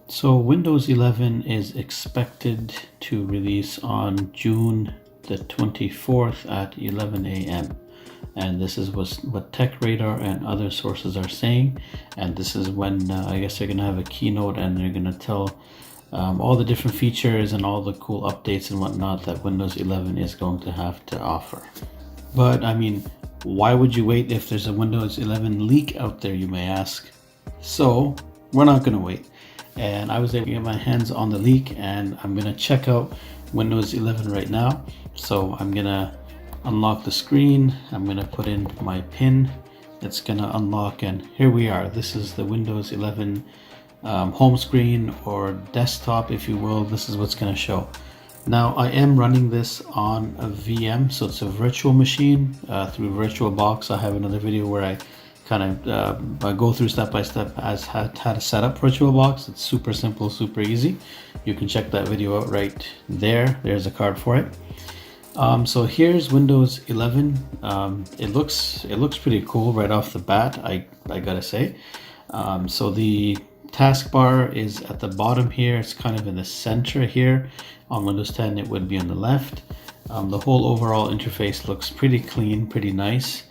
So Windows 11 is expected to release on June the 24th at 11 a.m. And this is what TechRadar and other sources are saying. And this is when I guess they're going to have a keynote and they're going to tell all the different features and all the cool updates and whatnot that Windows 11 is going to have to offer. But I mean, why would you wait if there's a Windows 11 leak out there, you may ask? So we're not going to wait. And I was able to get my hands on the leak, and I'm going to check out Windows 11 right now. So I'm going to unlock the screen. I'm going to put in my PIN. It's going to unlock, and here we are. This is the Windows 11 home screen, or desktop if you will. This is what's going to show. Now I am running this on a VM, so it's a virtual machine through VirtualBox. I have another video where I kind of go through step by step as how to set up VirtualBox. It's super simple, super easy. You can check that video out right there. There's a card for it. So here's Windows 11. It looks pretty cool right off the bat, I gotta say. So the taskbar is at the bottom here. It's kind of in the center here. On Windows 10 it would be on the left. The whole overall interface looks pretty clean, pretty nice.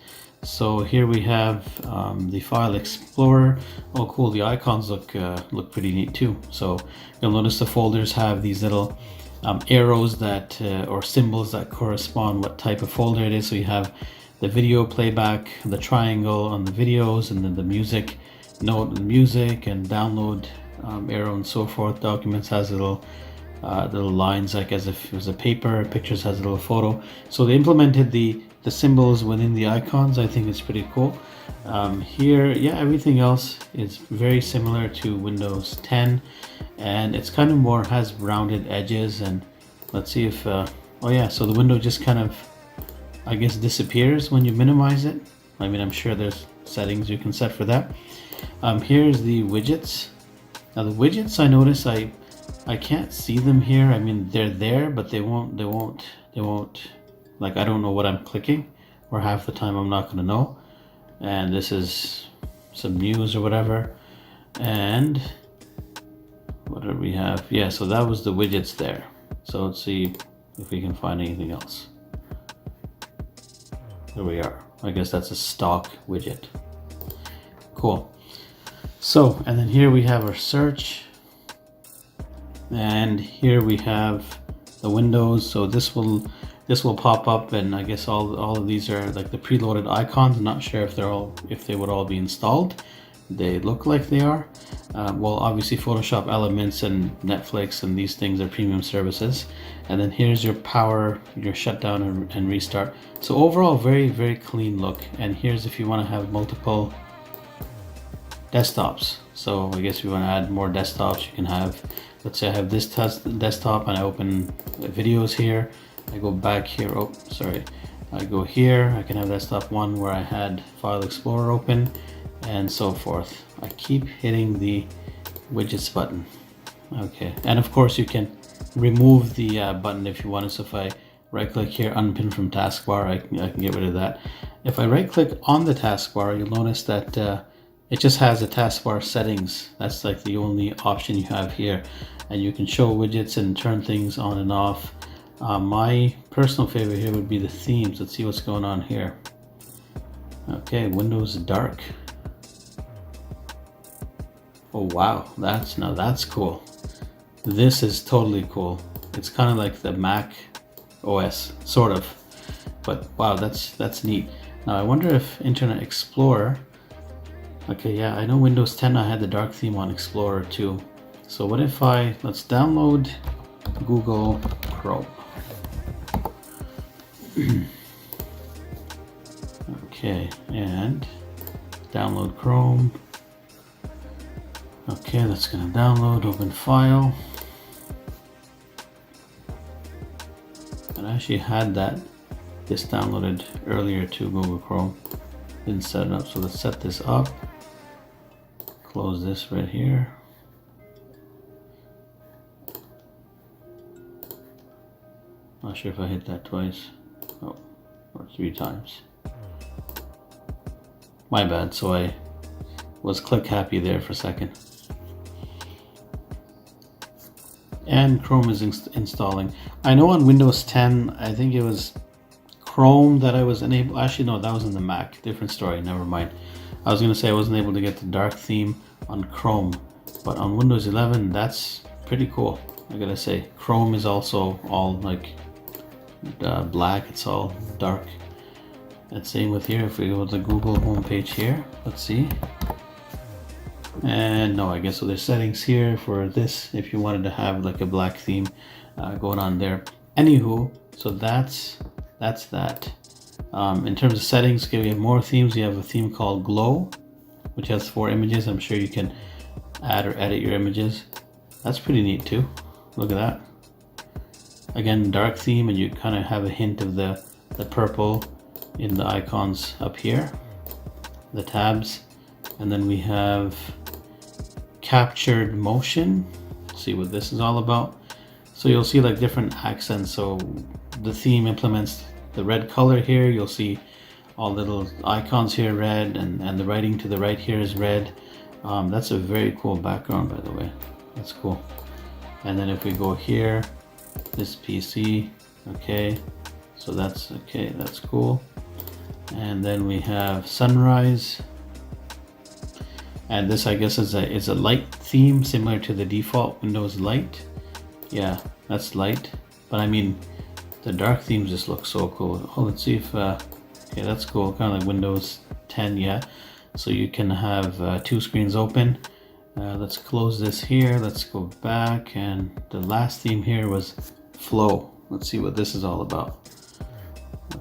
So here we have the File Explorer. Oh cool, the icons look pretty neat too. So you'll notice the folders have these little arrows that or symbols that correspond what type of folder it is. So you have the video playback, the triangle on the videos, and then the music, note the music, and download arrow and so forth. Documents has little lines like as if it was a paper. Pictures has a little photo. So they implemented the symbols within the icons. I think it's pretty cool. Here, yeah, everything else is very similar to Windows 10, and it's kind of more has rounded edges. And let's see if oh yeah, so the window just kind of, I guess, disappears when you minimize it. I mean, I'm sure there's settings you can set for that. Here's the widgets. Now the widgets, I notice I can't see them here. I mean, they're there, but they won't, like, I don't know what I'm clicking, or half the time I'm not going to know. And this is some news or whatever. And what do we have? Yeah, so that was the widgets there. So let's see if we can find anything else. There we are. I guess that's a stock widget. Cool. So, and then here we have our search. And here we have the windows. So this will pop up, and I guess all of these are like the preloaded icons. I'm not sure if they would all be installed. They look like they are. Well, obviously Photoshop Elements and Netflix and these things are premium services. And then here's your power, your shutdown and restart. So overall, very, very clean look. And here's if you want to have multiple desktops. So I guess if you want to add more desktops, you can have, let's say I have this desktop and I open videos here. I go back here, oh sorry, I go here, I can have desktop 1 where I had File Explorer open, and so forth. I keep hitting the widgets button. Okay, and of course you can remove the button if you want. So if I right click here, unpin from taskbar, I can get rid of that. If I right click on the taskbar, you'll notice that it just has a taskbar settings. That's like the only option you have here, and you can show widgets and turn things on and off. My personal favorite here would be the themes. Let's see what's going on here. Okay, Windows Dark. Oh wow, that's cool. This is totally cool. It's kind of like the Mac OS, sort of, but wow, that's neat. Now I wonder if Internet Explorer. Okay, yeah, I know Windows 10 I had the dark theme on Explorer too. So what if let's download Google Chrome. Okay, and download Chrome. Okay, that's gonna download, open file. And I actually had this downloaded earlier to Google Chrome. Didn't set it up, so let's set this up. Close this right here. Not sure if I hit that twice. Oh, or 3 times. My bad, so I was click happy there for a second. and Chrome is installing. I know on Windows 10, I think it was Chrome that I was unable, actually no, that was in the Mac, different story, never mind. I was gonna say I wasn't able to get the dark theme on Chrome, but on Windows 11, that's pretty cool, I gotta say. Chrome is also all like black, it's all dark. And same with here, if we go to the Google homepage here, let's see. And no, I guess so there's settings here for this, if you wanted to have like a black theme going on there. Anywho, so that's that. In terms of settings, we have more themes. You have a theme called Glow, which has 4 images. I'm sure you can add or edit your images. That's pretty neat too. Look at that. Again, dark theme, and you kind of have a hint of the purple in the icons up here, the tabs. And then we have captured motion. Let's see what this is all about. So you'll see like different accents. So the theme implements the red color here. You'll see all little icons here red, and the writing to the right here is red. That's a very cool background, by the way. That's cool. And then if we go here, this PC, okay, so that's okay, that's cool. And then we have sunrise, and this I guess is a light theme similar to the default Windows light. Yeah, that's light, but I mean the dark themes just look so cool. Oh, let's see if okay, that's cool, kind of like Windows 10. Yeah, so you can have 2 screens open. Let's close this here, let's go back, and the last theme here was flow. Let's see what this is all about.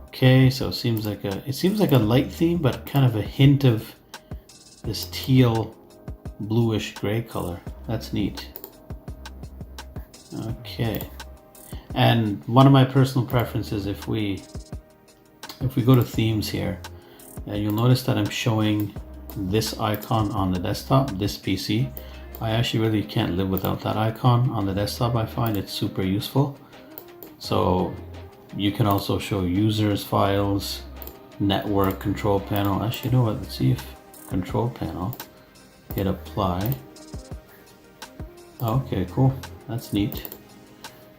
Okay, so it seems like a light theme, but kind of a hint of this teal bluish gray color. That's neat. Okay, and one of my personal preferences, if we go to themes here, you'll notice that I'm showing this icon on the desktop, this PC. I actually really can't live without that icon on the desktop. I find it super useful. So you can also show users, files, network, control panel. Actually, you know what? Let's see if control panel, hit apply. Okay, cool. That's neat.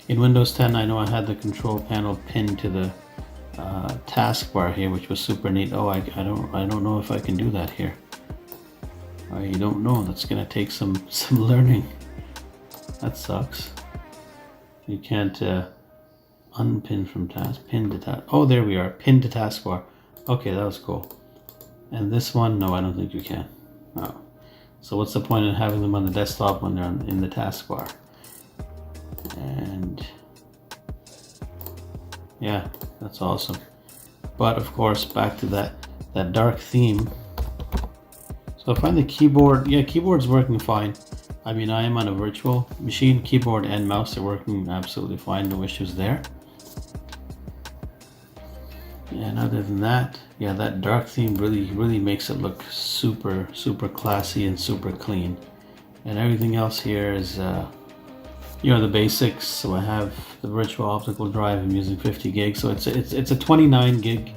In Windows 10, I know I had the control panel pinned to the taskbar here, which was super neat. Oh, I don't know if I can do that here. I don't know. That's gonna take some learning. That sucks. You can't unpin from task, pin to task. Oh, there we are, pin to taskbar. Okay, that was cool. And this one, no, I don't think you can. Oh. So what's the point of having them on the desktop when they're in the taskbar? And yeah, that's awesome. But of course, back to that dark theme. So I find the keyboard, yeah, keyboard's working fine. I mean, I am on a virtual machine. Keyboard and mouse are working absolutely fine. No issues there. And other than that, yeah, that dark theme really makes it look super classy and super clean. And everything else here is, you know, the basics. So I have the virtual optical drive. I'm using 50 gigs, so it's a 29 gig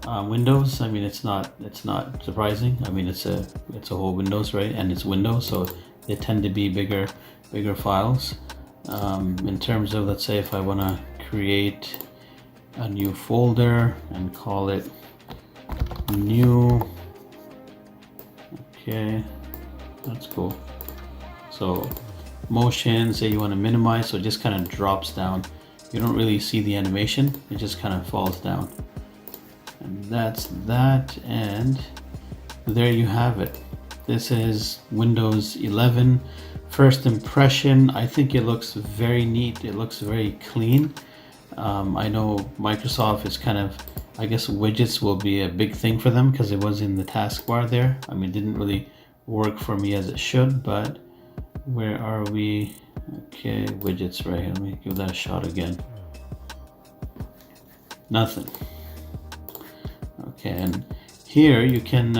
Windows. I mean, it's not surprising. I mean, it's a whole Windows, right? And it's Windows, so they tend to be bigger files. In terms of, let's say, if I want to create a new folder and call it new. Okay, that's cool. So motion, say you want to minimize, so it just kind of drops down. You don't really see the animation, it just kind of falls down. And that's that, and there you have it. This is Windows 11 first impression. I think it looks very neat. It looks very clean. I know Microsoft is kind of, I guess widgets will be a big thing for them because it was in the taskbar there. I mean, it didn't really work for me as it should, but where are we? Okay, widgets right here. Let me give that a shot again. Nothing. Okay, and here you can,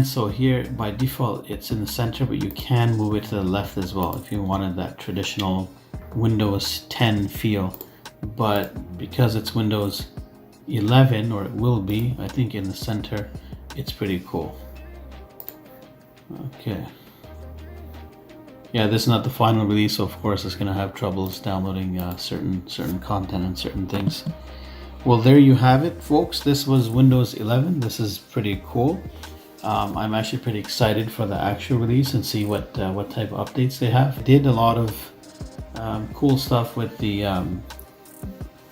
so here by default it's in the center, but you can move it to the left as well if you wanted that traditional Windows 10 feel. But because it's Windows 11, or it will be, I think in the center, it's pretty cool. Okay. yeah, this is not the final release, so of course it's going to have troubles downloading certain content and certain things. Well, there you have it, folks. This was Windows 11. This is pretty cool. I'm actually pretty excited for the actual release and see what type of updates they have. Did a lot of cool stuff with the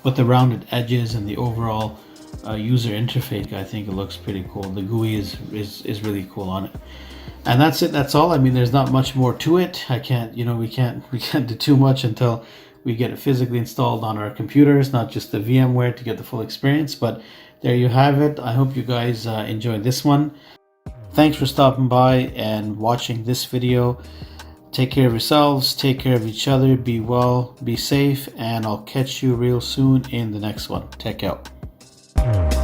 rounded edges and the overall user interface. I think it looks pretty cool. The GUI is really cool on it. And that's it. That's all. I mean, there's not much more to it. I can't, we can't do too much until we get it physically installed on our computers, not just the VMware, to get the full experience. But there you have it. I hope you guys enjoyed this one. Thanks for stopping by and watching this video. Take care of yourselves, take care of each other, be well, be safe, and I'll catch you real soon in the next one. Take care.